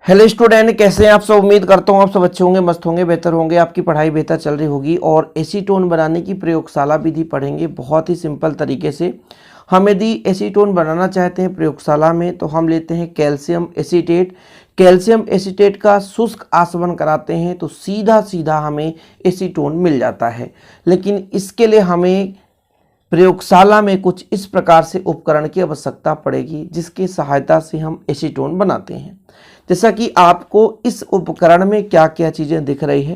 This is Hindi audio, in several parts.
हेलो स्टूडेंट, कैसे हैं आप सब। उम्मीद करता हूँ आप सब अच्छे होंगे, मस्त होंगे, बेहतर होंगे, आपकी पढ़ाई बेहतर चल रही होगी। और एसीटोन बनाने की प्रयोगशाला विधि पढ़ेंगे बहुत ही सिंपल तरीके से। हम यदि एसीटोन बनाना चाहते हैं प्रयोगशाला में तो हम लेते हैं कैल्शियम एसीटेट। कैल्शियम एसीटेट का शुष्क आसवन कराते हैं तो सीधा सीधा हमें एसीटोन मिल जाता है। लेकिन इसके लिए हमें प्रयोगशाला में कुछ इस प्रकार से उपकरण की आवश्यकता पड़ेगी जिसकी सहायता से हम एसीटोन बनाते हैं। जैसा कि आपको इस उपकरण में क्या क्या चीज़ें दिख रही है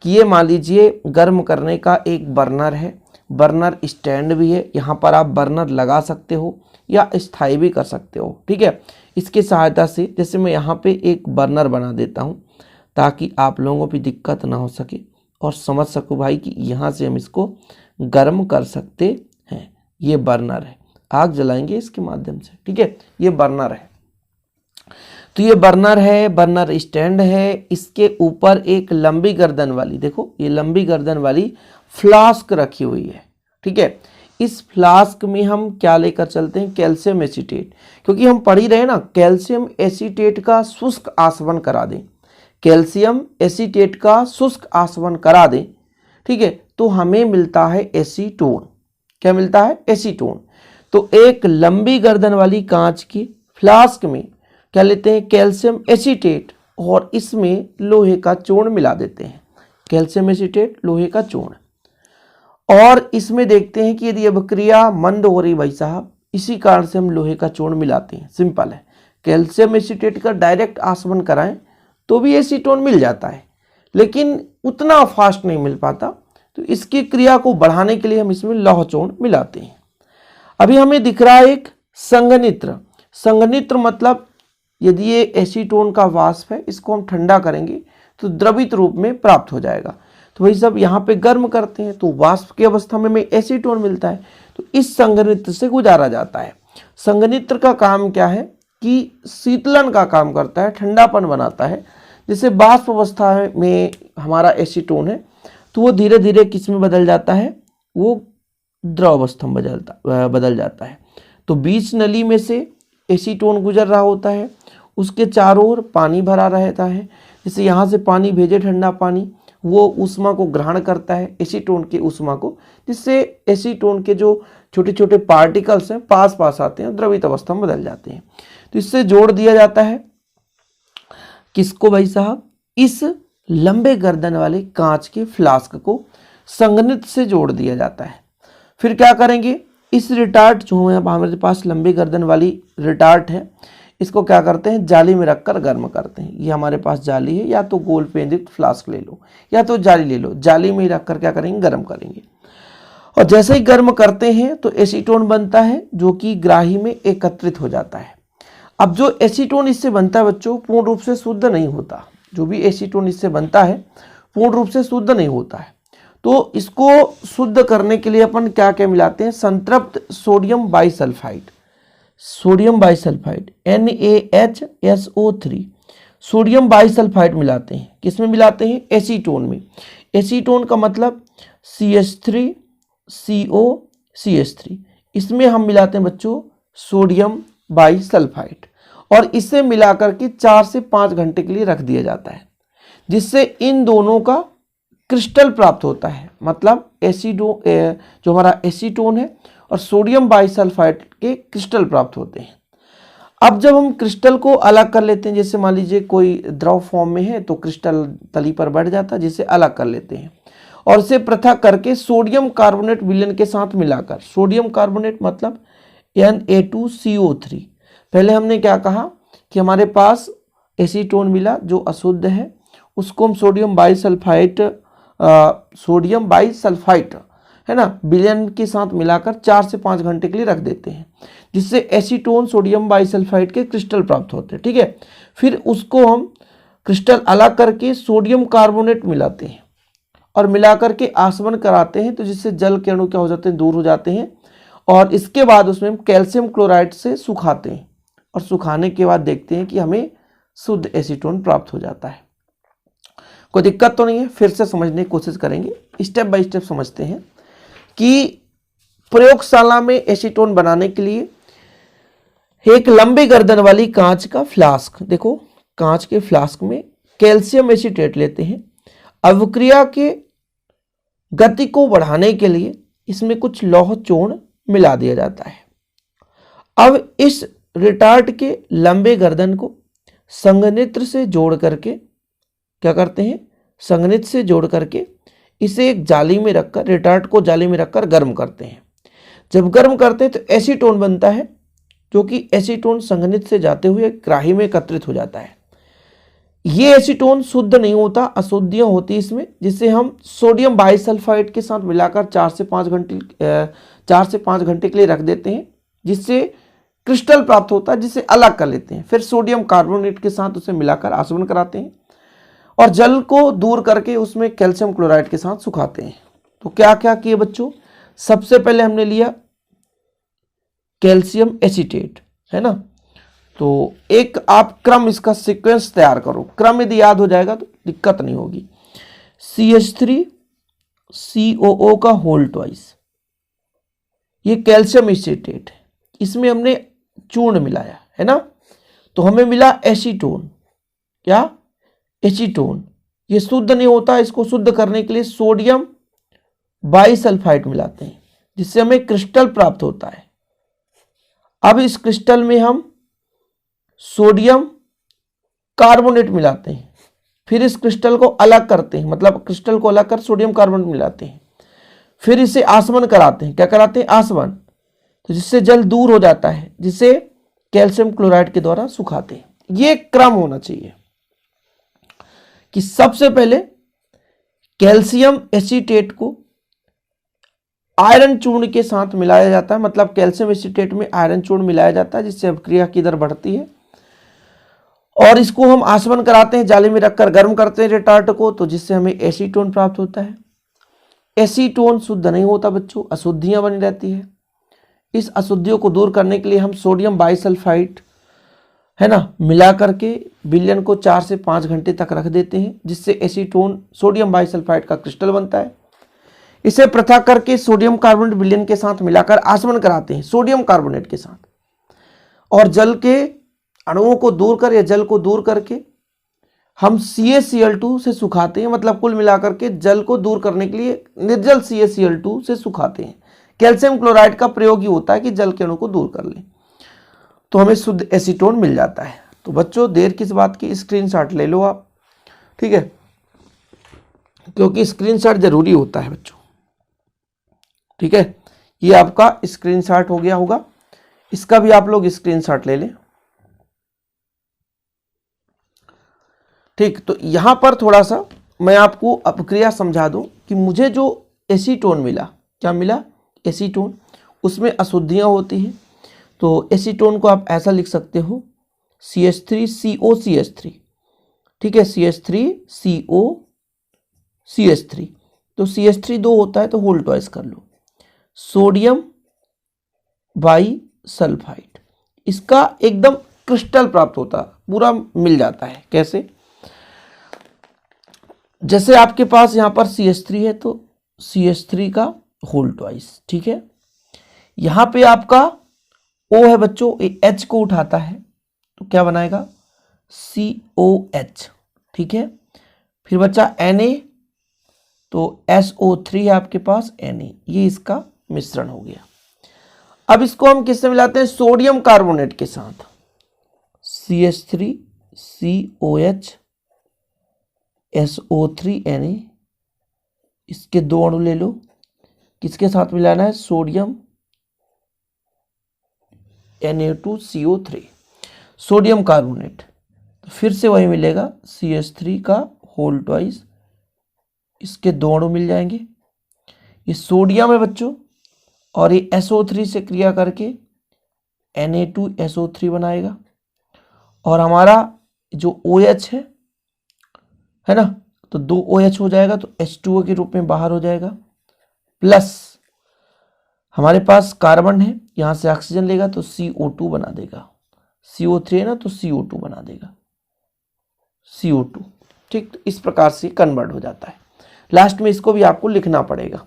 कि ये मान लीजिए गर्म करने का एक बर्नर है, बर्नर स्टैंड भी है। यहाँ पर आप बर्नर लगा सकते हो या स्थायी भी कर सकते हो, ठीक है। इसकी सहायता से जैसे मैं यहाँ पे एक बर्नर बना देता हूँ ताकि आप लोगों को दिक्कत ना हो सके और समझ सको भाई कि यहाँ से हम इसको गर्म कर सकते हैं। ये बर्नर है, आग जलाएंगे इसके माध्यम से, ठीक है। ये बर्नर है, तो ये बर्नर है, बर्नर स्टैंड है। इसके ऊपर एक लंबी गर्दन वाली, देखो ये लंबी गर्दन वाली फ्लास्क रखी हुई है, ठीक है। इस फ्लास्क में हम क्या लेकर चलते हैं, कैल्शियम एसीटेट। क्योंकि हम पढ़ ही रहे ना, कैल्शियम एसीटेट का शुष्क आसवन करा दें, कैल्शियम एसीटेट का शुष्क आसवन करा दें, ठीक है, तो हमें मिलता है एसीटोन। क्या मिलता है, एसीटोन। तो एक लंबी गर्दन वाली कांच की फ्लास्क में क्या लेते हैं, कैल्शियम एसीटेट, और इसमें लोहे का चूर्ण मिला देते हैं। कैल्शियम एसीटेट, लोहे का चूर्ण। और इसमें देखते हैं कि यदि अभिक्रिया मंद हो रही भाई साहब, इसी कारण से हम लोहे का चूर्ण मिलाते हैं। सिंपल है, कैल्शियम एसीटेट का डायरेक्ट आसवन कराएं तो भी एसीटोन मिल जाता है, लेकिन उतना फास्ट नहीं मिल पाता। तो इसकी क्रिया को बढ़ाने के लिए हम इसमें लौह चूर्ण मिलाते हैं। अभी हमें दिख रहा है एक संघनित्र। संघनित्र मतलब यदि ये एसीटोन का वाष्प है, इसको हम ठंडा करेंगे तो द्रवित रूप में प्राप्त हो जाएगा। तो वही सब यहाँ पे गर्म करते हैं तो वाष्प की अवस्था में हमें एसीटोन मिलता है। तो इस संघनित्र से गुजारा जाता है। संघनित्र का काम क्या है कि शीतलन का काम करता है, ठंडापन बनाता है। जैसे वाष्प अवस्था में हमारा एसीटोन है तो वो धीरे धीरे किस में बदल जाता है, वो द्रव अवस्था में बदल जाता है। तो बीच नली में से एसीटोन गुजर रहा होता है, उसके चारों ओर पानी भरा रहता है। जैसे यहाँ से पानी भेजे, ठंडा पानी, वो ऊष्मा को ग्रहण करता है, एसीटोन के ऊष्मा को, जिससे एसीटोन के जो छोटे छोटे पार्टिकल्स हैं पास पास आते हैं, द्रवित अवस्था में बदल जाते हैं। तो इससे जोड़ दिया जाता है किसको भाई साहब, इस लंबे गर्दन वाले कांच के फ्लास्क को संघनित्र से जोड़ दिया जाता है। फिर क्या करेंगे, इस रिटार्ट जो है हमारे पास लंबी गर्दन वाली रिटार्ट है, इसको क्या करते हैं, जाली में रखकर गर्म करते हैं। ये हमारे पास जाली है, या तो गोल पेंजित फ्लास्क ले लो या तो जाली ले लो। जाली में रखकर क्या करेंगे, गर्म करेंगे। और जैसे ही गर्म करते हैं तो एसीटोन बनता है जो कि ग्राही में एकत्रित हो जाता है। अब जो एसीटोन इससे बनता है बच्चों, पूर्ण रूप से शुद्ध नहीं होता। जो भी एसीटोन इससे बनता है पूर्ण रूप से शुद्ध नहीं होता है। तो इसको शुद्ध करने के लिए अपन क्या क्या मिलाते हैं, संतृप्त sodium bisulphide, sodium bisulphide NaHSO3, sodium bisulphide मिलाते हैं। किसमें मिलाते हैं, एसीटोन में। एसीटोन का मतलब CH3COCH3, इसमें हम मिलाते हैं बच्चों सोडियम बाइसल्फाइड, और इसे मिलाकर के 4 से 5 घंटे के लिए रख दिया जाता है, जिससे इन दोनों का क्रिस्टल प्राप्त होता है। मतलब जो हमारा एसीटोन है और सोडियम बाइसल्फाइड के क्रिस्टल प्राप्त होते हैं। अब जब हम क्रिस्टल को अलग कर लेते हैं, जैसे मान लीजिए कोई द्रव फॉर्म में है तो क्रिस्टल तली पर बढ़ जाता है, जिसे अलग कर लेते हैं और इसे पृथक करके सोडियम कार्बोनेट विलयन के साथ मिलाकर, सोडियम कार्बोनेट मतलब Na2CO3। पहले हमने क्या कहा कि हमारे पास एसीटोन मिला जो अशुद्ध है, उसको हम सोडियम बाइसल्फाइड है ना, विलयन के साथ मिलाकर 4 से 5 घंटे के लिए रख देते हैं, जिससे एसीटोन सोडियम बाइसल्फाइड के क्रिस्टल प्राप्त होते हैं, ठीक है। फिर उसको हम क्रिस्टल अलग करके सोडियम कार्बोनेट मिलाते हैं और मिलाकर के आसवन कराते हैं, तो जिससे जल के अणु क्या हो जाते हैं, दूर हो जाते हैं। और इसके बाद उसमें हम कैल्शियम क्लोराइड से सुखाते हैं, और सुखाने के बाद देखते हैं कि हमें शुद्ध एसीटोन प्राप्त हो जाता है। कोई दिक्कत तो नहीं है, फिर से समझने की कोशिश करेंगे, स्टेप बाय स्टेप समझते हैं कि प्रयोगशाला में एसीटोन बनाने के लिए एक लंबी गर्दन वाली कांच का फ्लास्क, देखो कांच के फ्लास्क में कैल्शियम एसीटेट लेते हैं। अभिक्रिया के गति को बढ़ाने के लिए इसमें कुछ लौह चूर्ण मिला दिया जाता है। अब इस रिटार्ट के लंबे गर्दन को संघनित्र से जोड़ करके क्या करते हैं, संघनित्र से जोड़ करके इसे एक जाली में रखकर, रिटार्ट को जाली में रखकर गर्म करते हैं। जब गर्म करते हैं तो एसीटोन बनता है, जो कि एसीटोन संघनित्र से जाते हुए ग्राही में एकत्रित हो जाता है। ये एसीटोन शुद्ध नहीं होता, अशुद्धियां होती इसमें, जिसे हम सोडियम बाइसल्फाइड के साथ मिलाकर 4 से 5 घंटे के लिए रख देते हैं, जिससे क्रिस्टल प्राप्त होता है, जिसे अलग कर लेते हैं। फिर सोडियम कार्बोनेट के साथ उसे मिलाकर आसवन कराते हैं और जल को दूर करके उसमें कैल्शियम क्लोराइड के साथ सुखाते हैं। तो क्या क्या किए बच्चों, सबसे पहले हमने लिया कैल्शियम एसीटेट, है ना। तो एक आप क्रम, इसका सीक्वेंस तैयार करो, क्रम यदि याद हो जाएगा तो दिक्कत नहीं होगी। CH3COO का होल ट्वाइस, ये कैल्शियम एसीटेट है, इसमें हमने चूर्ण मिलाया, है ना। तो हमें मिला एसीटोन, क्या, एसीटोन। ये शुद्ध नहीं होता, इसको शुद्ध करने के लिए सोडियम बाइसल्फाइड मिलाते हैं, जिससे हमें क्रिस्टल प्राप्त होता है। अब इस क्रिस्टल में हम सोडियम कार्बोनेट मिलाते हैं, फिर इस क्रिस्टल को अलग करते हैं, मतलब क्रिस्टल को अलग कर सोडियम कार्बोनेट मिलाते हैं, फिर इसे आसवन कराते हैं। क्या कराते हैं, आसवन, तो जिससे जल दूर हो जाता है, जिसे कैल्शियम क्लोराइड के द्वारा सुखाते हैं। ये क्रम होना चाहिए कि सबसे पहले कैल्शियम एसीटेट को आयरन चूर्ण के साथ मिलाया जाता है, मतलब कैल्शियम एसीटेट में आयरन चूर्ण मिलाया जाता है, जिससे अभिक्रिया की दर बढ़ती है। और इसको हम आसवन कराते हैं, जाली में रखकर गर्म करते हैं रिटार्ट को, तो जिससे हमें एसीटोन प्राप्त होता है। एसीटोन शुद्ध नहीं होता बच्चों, अशुद्धियां बनी रहती है। इस अशुद्धियों को दूर करने के लिए हम सोडियम बाइसल्फाइड, है ना, मिला करके विलयन को 4 से 5 घंटे तक रख देते हैं, जिससे एसीटोन सोडियम बाइसल्फाइड का क्रिस्टल बनता है। इसे पृथक करके सोडियम कार्बोनेट विलयन के साथ मिलाकर आसवन कराते हैं, सोडियम कार्बोनेट के साथ, और जल के अणुओं को दूर कर या जल को दूर करके हम CaCl2 से सुखाते हैं, मतलब कुल मिलाकर के जल को दूर करने के लिए निर्जल CaCl2 से सुखाते हैं। कैल्शियम क्लोराइड का प्रयोग ही होता है कि जल के अणु को दूर कर लें, तो हमें शुद्ध एसीटोन मिल जाता है। तो बच्चों देर किस बात की, स्क्रीनशॉट ले लो आप, ठीक है, क्योंकि स्क्रीनशॉट जरूरी होता है बच्चों, ठीक है। ये आपका स्क्रीनशॉट हो गया होगा, इसका भी आप लोग स्क्रीनशॉट ले लें, ठीक। तो यहां पर थोड़ा सा मैं आपको अपक्रिया समझा दूं कि मुझे जो एसीटोन मिला, क्या मिला, एसीटोन, उसमें अशुद्धियां होती हैं। तो एसीटोन को आप ऐसा लिख सकते हो CH3COCH3, ठीक है, CH3COCH3। तो CH3 2 होता है तो होल ट्वाइस कर लो, सोडियम बाइसल्फाइड, इसका एकदम क्रिस्टल प्राप्त होता, पूरा मिल जाता है। कैसे, जैसे आपके पास यहां पर CH3 है तो CH3 का होल ट्वाइस, ठीक है। यहां पे आपका O है बच्चों, H को उठाता है तो क्या बनाएगा, COH, ठीक है। फिर बच्चा Na, तो SO3 है आपके पास, Na, ये इसका मिश्रण हो गया। अब इसको हम किससे मिलाते हैं, सोडियम कार्बोनेट के साथ, CH3COH SO3 Na, इसके 2 अणु ले लो, किसके साथ मिलाना है, सोडियम Na2CO3, सोडियम कार्बोनेट, तो फिर से वही मिलेगा CH3 का होल ट्वाइस, इसके 2 अणु मिल जाएंगे, ये सोडियम है बच्चों, और ये SO3 से क्रिया करके Na2SO3 बनाएगा, और हमारा जो OH है ना, तो 2 OH हो जाएगा, तो H2O के रूप में बाहर हो जाएगा, प्लस हमारे पास कार्बन है, यहां से ऑक्सीजन लेगा तो CO2 बना देगा, CO3 है ना तो CO2 बना देगा, CO2, ठीक। तो इस प्रकार से कन्वर्ट हो जाता है। लास्ट में इसको भी आपको लिखना पड़ेगा।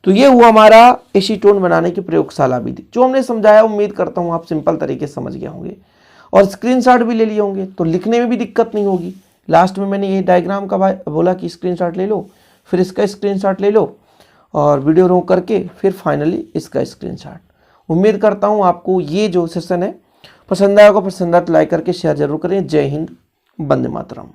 तो ये हुआ हमारा एसीटोन बनाने की प्रयोगशाला विधि, जो हमने समझाया, उम्मीद करता हूं आप सिंपल तरीके से समझ गए होंगे। और स्क्रीनशॉट भी ले लिए होंगे तो लिखने में भी दिक्कत नहीं होगी। लास्ट में मैंने ये डायग्राम का बोला कि स्क्रीनशॉट ले लो, फिर इसका स्क्रीनशॉट ले लो और वीडियो रोक करके फिर फाइनली इसका स्क्रीनशॉट। उम्मीद करता हूँ आपको ये जो सेशन है पसंद आएगा। पसंद आए तो लाइक करके शेयर जरूर करें। जय हिंद, वंदे मातरम।